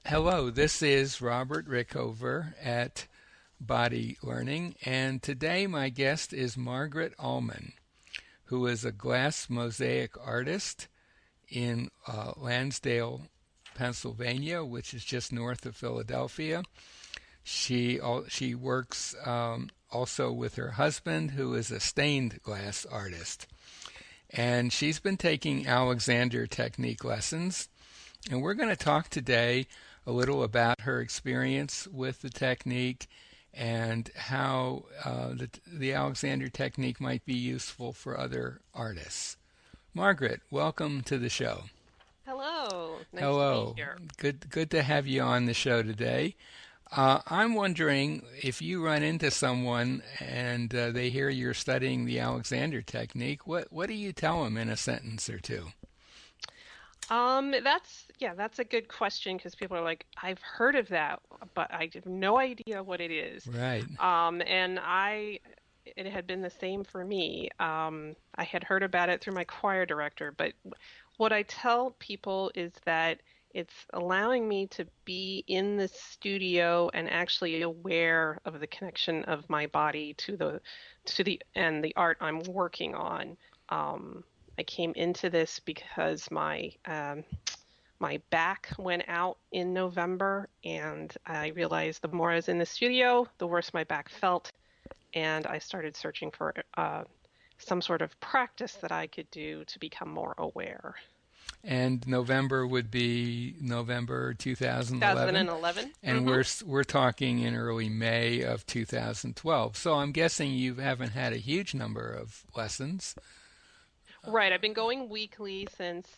Hello, this is Robert Rickover at Body Learning, and today my guest is Margaret Ullman, who is a glass mosaic artist in Lansdale, Pennsylvania, which is just north of Philadelphia. She works also with her husband, who is a stained glass artist, and she's been taking Alexander technique lessons. And we're going to talk today a little about her experience with the technique and how the Alexander technique might be useful for other artists. Margaret, welcome to the show. Hello, nice to be Hello. here. Good to have you on the show today. I'm wondering if you run into someone and they hear you're studying the Alexander technique, what do you tell them in a sentence or two? That's a good question because people are like, I've heard of that, but I have no idea what it is. Right. And it had been the same for me. I had heard about it through my choir director, but what I tell people is that it's allowing me to be in the studio and actually aware of the connection of my body to the art I'm working on. I came into this because my back went out in November, and I realized the more I was in the studio, the worse my back felt, and I started searching for some sort of practice that I could do to become more aware. And November would be November 2011, 2011. and we're talking in early May of 2012. So I'm guessing you haven't had a huge number of lessons. Right, I've been going weekly since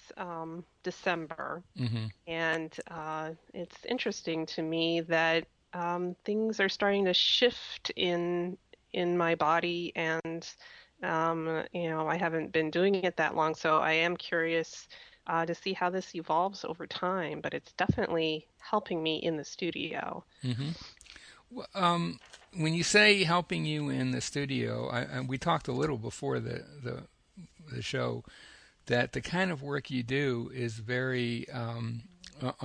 December, Hmm. and it's interesting to me that things are starting to shift in my body, and I haven't been doing it that long, so I am curious to see how this evolves over time. But it's definitely helping me in the studio. Hmm. When you say helping you in the studio, we talked a little before the show that the kind of work you do is very on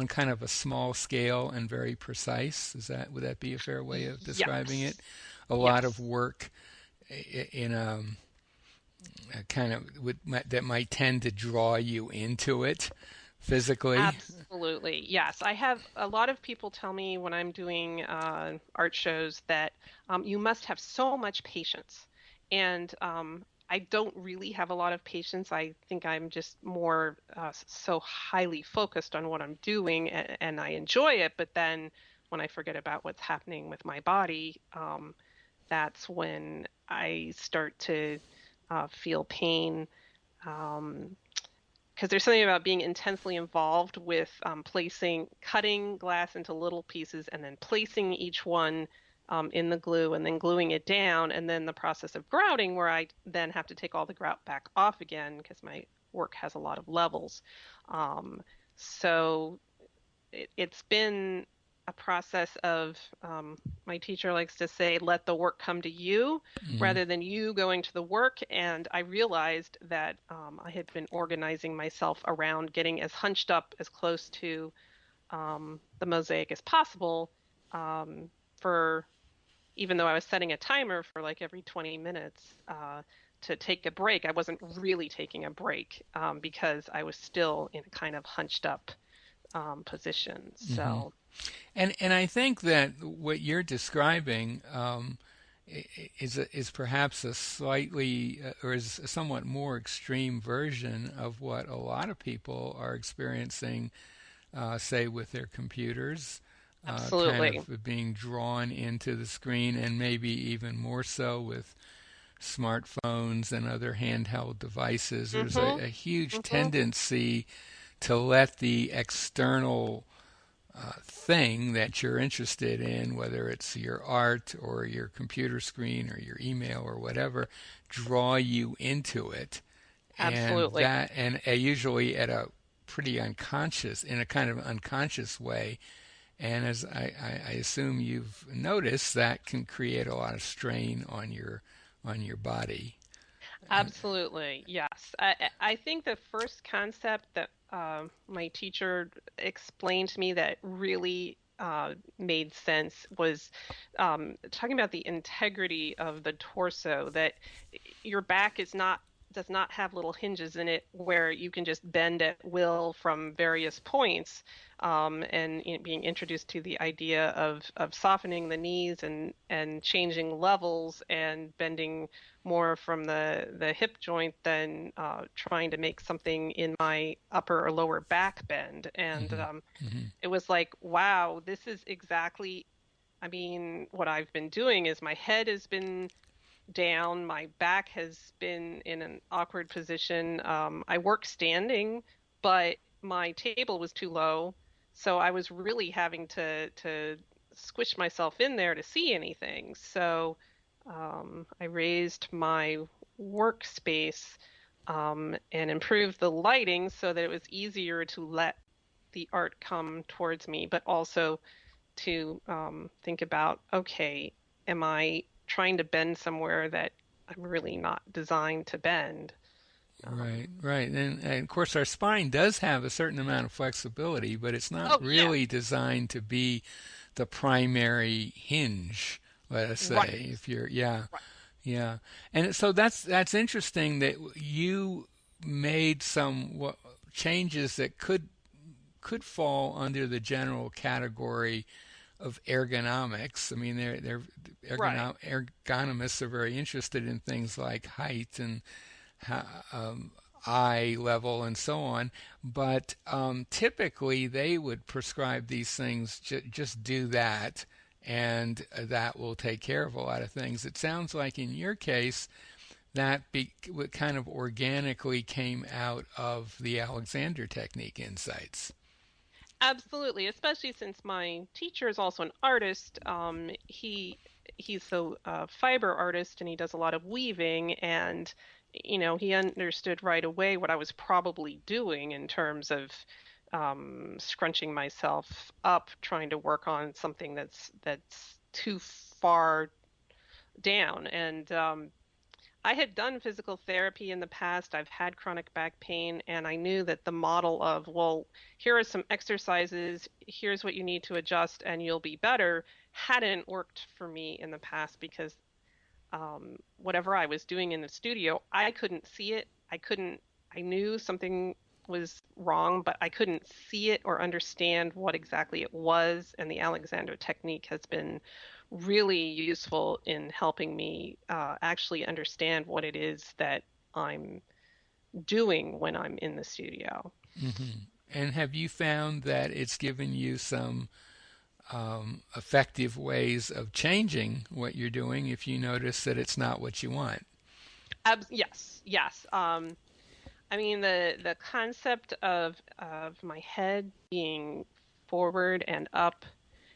kind of a small scale and very precise. Would that be a fair way of describing it? Yes, A lot of yes. work in a kind of that might tend to draw you into it physically. Absolutely. Yes. I have a lot of people tell me when I'm doing art shows that you must have so much patience. And I don't really have a lot of patience. I think I'm just more so highly focused on what I'm doing, and I enjoy it. But then when I forget about what's happening with my body, that's when I start to feel pain. Um, because there's something about being intensely involved with cutting glass into little pieces and then placing each one in the glue and then gluing it down, and then the process of grouting where I then have to take all the grout back off again because my work has a lot of levels. Um, so it's been a process of my teacher likes to say, let the work come to you Hmm. rather than you going to the work. And I realized that I had been organizing myself around getting as hunched up as close to the mosaic as possible for even though I was setting a timer for like every 20 minutes to take a break. I wasn't really taking a break because I was still in a kind of hunched up position. Hmm. So And I think that what you're describing is perhaps a slightly or is a somewhat more extreme version of what a lot of people are experiencing, say with their computers, kind absolutely. of being drawn into the screen, and maybe even more so with smartphones and other handheld devices. There's Mhm. a huge Mhm. tendency to let the external thing that you're interested in, whether it's your art or your computer screen or your email or whatever, draw you into it. Absolutely. And usually at a pretty unconscious, in a kind of unconscious way. And as I assume you've noticed, that can create a lot of strain on your body. Absolutely. Yes. I think the first concept that my teacher explained to me that really made sense was talking about the integrity of the torso, that your back does not have little hinges in it where you can just bend at will from various points, and being introduced to the idea of softening the knees and changing levels and bending more from the hip joint than trying to make something in my upper or lower back bend. And Hmm. Hmm. it was like, wow, this is exactly, I mean, what I've been doing is my head has been down, my back has been in an awkward position. I work standing, but my table was too low, so I was really having to squish myself in there to see anything. So I raised my workspace and improved the lighting so that it was easier to let the art come towards me, but also to think about, okay, am I trying to bend somewhere that I'm really not designed to bend? Right, right. And of course, our spine does have a certain amount of flexibility, but it's not Oh, yeah, really designed to be the primary hinge, let us right, say. If you're, yeah, right. yeah. And so that's interesting that you made some changes that could fall under the general category of ergonomics. I mean, they're Right. ergonomists are very interested in things like height and um, eye level and so on. But typically, they would prescribe these things. Just do that, and that will take care of a lot of things. It sounds like in your case that what kind of organically came out of the Alexander Technique insights. Absolutely, especially since my teacher is also an artist. He's a fiber artist and he does a lot of weaving, and he understood right away what I was probably doing in terms of scrunching myself up, trying to work on something that's too far down. And I had done physical therapy in the past. I've had chronic back pain, and I knew that the model of, well, here are some exercises, here's what you need to adjust, and you'll be better, hadn't worked for me in the past because whatever I was doing in the studio, I couldn't see it. I knew something was wrong, but I couldn't see it or understand what exactly it was. And the Alexander technique has been really useful in helping me actually understand what it is that I'm doing when I'm in the studio. Hmm. And have you found that it's given you some effective ways of changing what you're doing if you notice that it's not what you want? Yes, yes. I mean, the concept of my head being forward and up,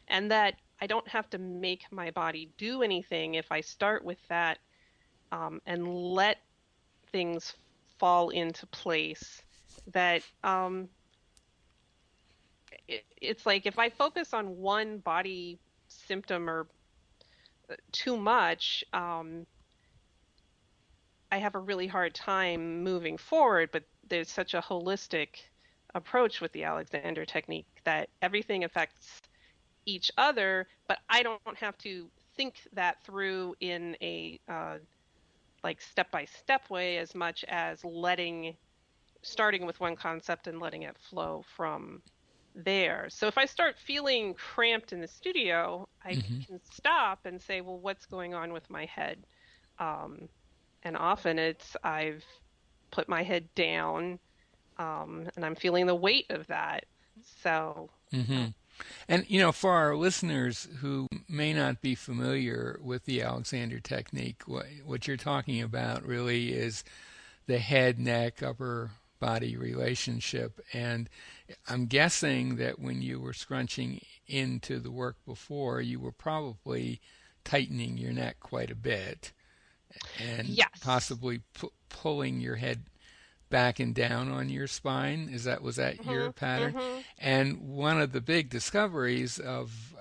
and that I don't have to make my body do anything if I start with that, and let things fall into place. That it's like if I focus on one body symptom or too much, I have a really hard time moving forward. But there's such a holistic approach with the Alexander technique that everything affects each other, but I don't have to think that through in a like step by step way as much as starting with one concept and letting it flow from there. So if I start feeling cramped in the studio, I Hmm. can stop and say, well, what's going on with my head? Um, and often I've put my head down, and I'm feeling the weight of that. So, Hmm. And for our listeners who may not be familiar with the Alexander Technique, what you're talking about really is the head, neck, upper body relationship. And I'm guessing that when you were scrunching into the work before, you were probably tightening your neck quite a bit and yes. possibly pulling your head back and down on your spine. Was that your Mhm. pattern? Mhm. And one of the big discoveries of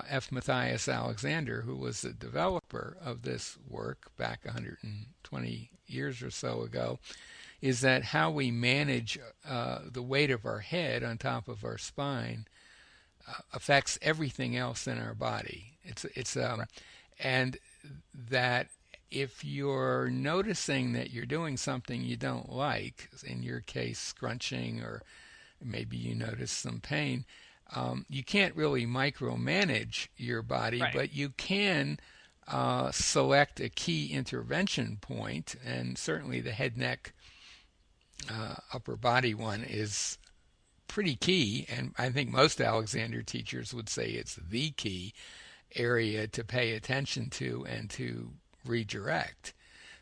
F. Matthias Alexander, who was the developer of this work back 120 years or so ago, is that how we manage the weight of our head on top of our spine affects everything else in our body. Right. And that if you're noticing that you're doing something you don't like, in your case, scrunching, or maybe you notice some pain, you can't really micromanage your body, Right. but you can select a key intervention point, and certainly the head, neck, upper body one is pretty key, and I think most Alexander teachers would say it's the key area to pay attention to and to redirect.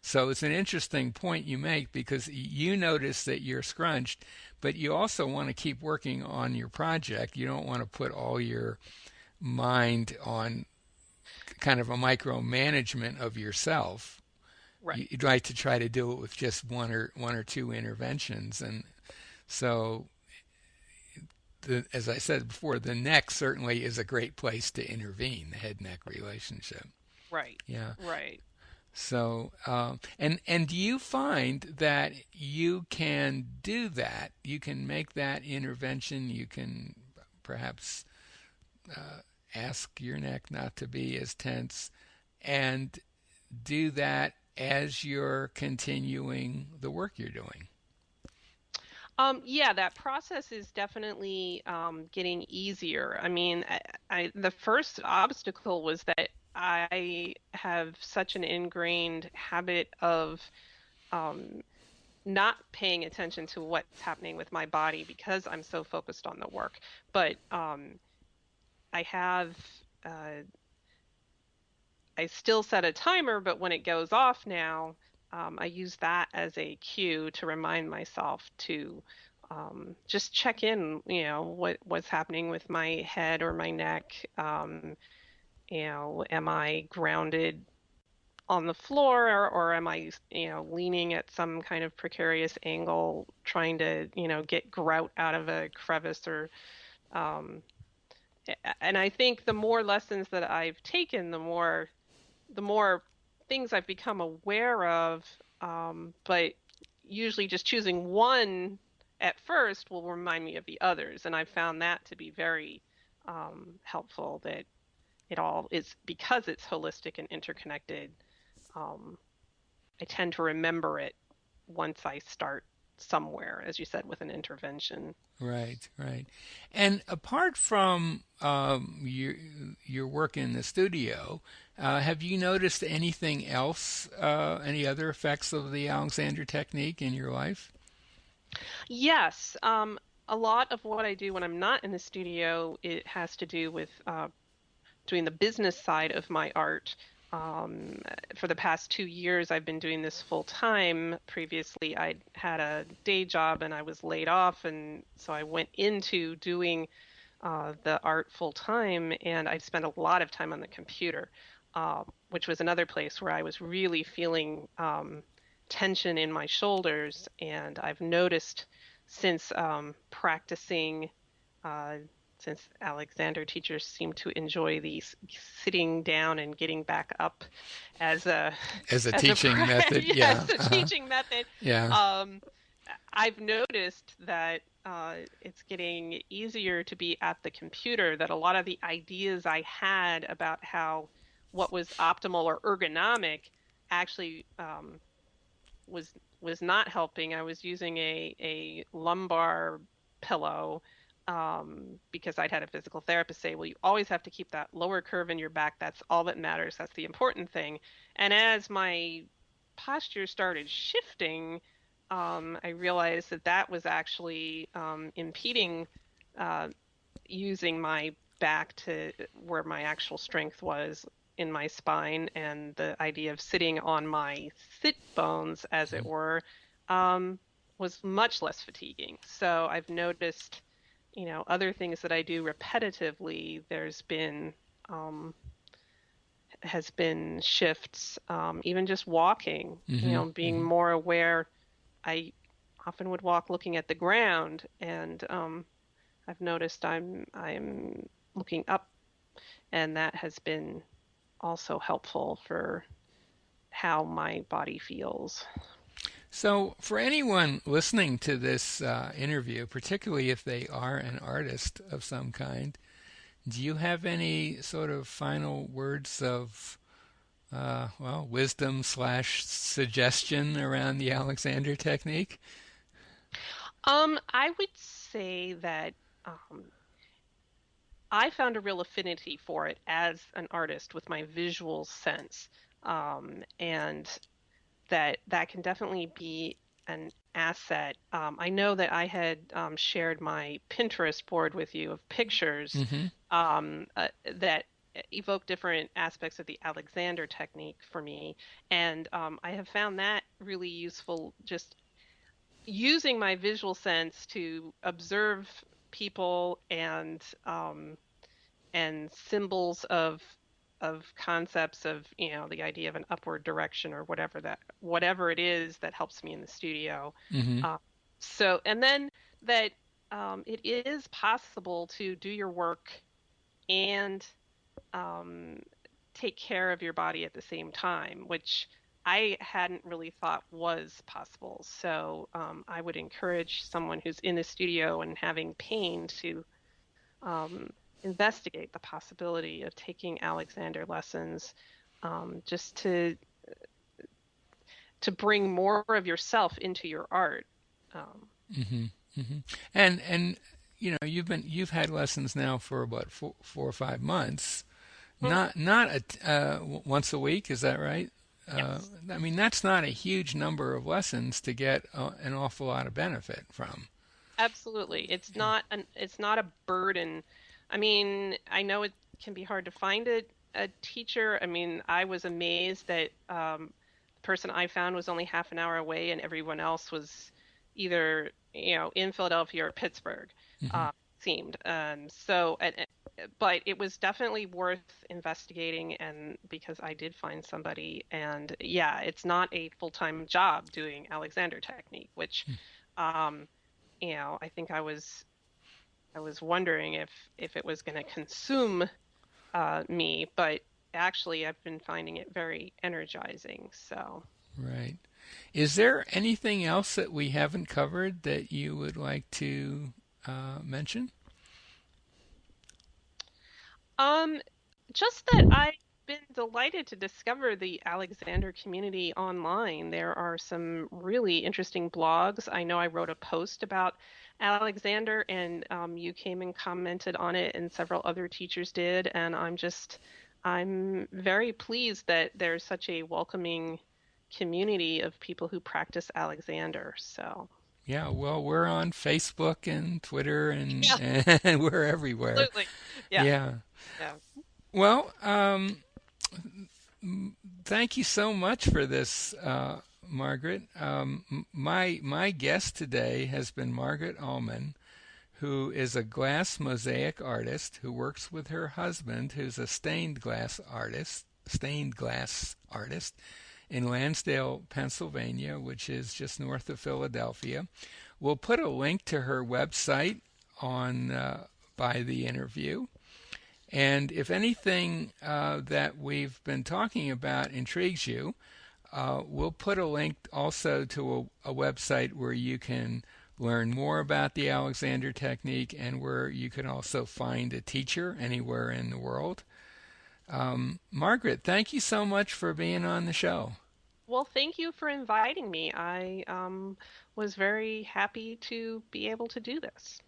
So it's an interesting point you make, because you notice that you're scrunched, but you also want to keep working on your project. You don't want to put all your mind on kind of a micromanagement of yourself. Right. You'd like to try to do it with just one or two interventions, and so as I said before, the neck certainly is a great place to intervene, the head neck relationship. Right. Yeah. Right. So, and do you find that you can do that? You can make that intervention. You can perhaps ask your neck not to be as tense, and do that as you're continuing the work you're doing. Yeah, that process is definitely getting easier. I mean, the first obstacle was that I have such an ingrained habit of um, not paying attention to what's happening with my body because I'm so focused on the work. But I have, uh, I still set a timer, but when it goes off now, I use that as a cue to remind myself to just check in, what's happening with my head or my neck. Am I grounded on the floor, or am I, leaning at some kind of precarious angle, trying to, get grout out of a crevice or um, and I think the more lessons that I've taken, the more things I've become aware of. But usually just choosing one at first will remind me of the others. And I've found that to be very helpful, that it all is, because it's holistic and interconnected. Um, I tend to remember it once I start somewhere, as you said, with an intervention. Right, right. And apart from your work in the studio, have you noticed anything else, any other effects of the Alexander technique in your life? Yes, a lot of what I do when I'm not in the studio, it has to do with doing the business side of my art. For the past 2 years, I've been doing this full time. Previously, I had a day job and I was laid off, and so I went into doing the art full time, and I spent a lot of time on the computer, which was another place where I was really feeling tension in my shoulders. And I've noticed since practicing, uh, since Alexander teachers seem to enjoy these sitting down and getting back up as a As a as a teaching method, yeah. yes, a teaching method. Yeah. Um, I've noticed that it's getting easier to be at the computer, that a lot of the ideas I had about how what was optimal or ergonomic actually was not helping. I was using a lumbar pillow because I'd had a physical therapist say, well, you always have to keep that lower curve in your back. That's all that matters. That's the important thing. And as my posture started shifting, I realized that that was actually impeding uh, using my back to where my actual strength was in my spine, and the idea of sitting on my sit bones, as it were, um, was much less fatiguing. So I've noticed, other things that I do repetitively, there's been has been shifts, even just walking, Hmm. being Hmm. more aware. I often would walk looking at the ground, and I've noticed I'm looking up, and that has been also helpful for how my body feels. So, for anyone listening to this interview, particularly if they are an artist of some kind, do you have any sort of final words of, well, wisdom slash suggestion around the Alexander technique? I would say that um, I found a real affinity for it as an artist with my visual sense, and that can definitely be an asset. I know that I had shared my Pinterest board with you of pictures Mm-hmm. that evoke different aspects of the Alexander technique for me, and I have found that really useful just using my visual sense to observe people and symbols of concepts of the idea of an upward direction or whatever it is that helps me in the studio. Mm-hmm. uh, so and then that it is possible to do your work and um, take care of your body at the same time, which I hadn't really thought was possible. So I would encourage someone who's in the studio and having pain to um, investigate the possibility of taking Alexander lessons, just to bring more of yourself into your art. Um, Mm-hmm. Mm-hmm. And you've had lessons now for what 4 or 5 months. mhm, Once a week, is that right? yes. I mean, that's not a huge number of lessons to get an awful lot of benefit from. Absolutely. It's not a burden. I mean, I know it can be hard to find a teacher. I mean, I was amazed that the person I found was only half an hour away and everyone else was either, in Philadelphia or Pittsburgh, Hmm. uh, seemed. But it was definitely worth investigating, and because I did find somebody, and yeah, it's not a full-time job doing Alexander technique, which um, I think I was wondering if it was going to consume me, but actually I've been finding it very energizing. So, Right. Is there anything else that we haven't covered that you would like to mention? um, just that I've been delighted to discover the Alexander community online. There are some really interesting blogs. I know I wrote a post about Alexander, and you came and commented on it, and several other teachers did, and I'm very pleased that there's such a welcoming community of people who practice Alexander. So, Yeah, well, we're on Facebook and Twitter and, yeah, and we're everywhere. absolutely. Yeah, Yeah. yeah. Well, thank you so much for this, Margaret. My guest today has been Margaret Ullman, who is a glass mosaic artist who works with her husband, who's a stained glass artist in Lansdale, Pennsylvania, which is just north of Philadelphia. We'll put a link to her website on by the interview. And if anything that we've been talking about intrigues you, we'll put a link also to a website where you can learn more about the Alexander technique and where you can also find a teacher anywhere in the world. Margaret, thank you so much for being on the show. Well, thank you for inviting me. I was very happy to be able to do this.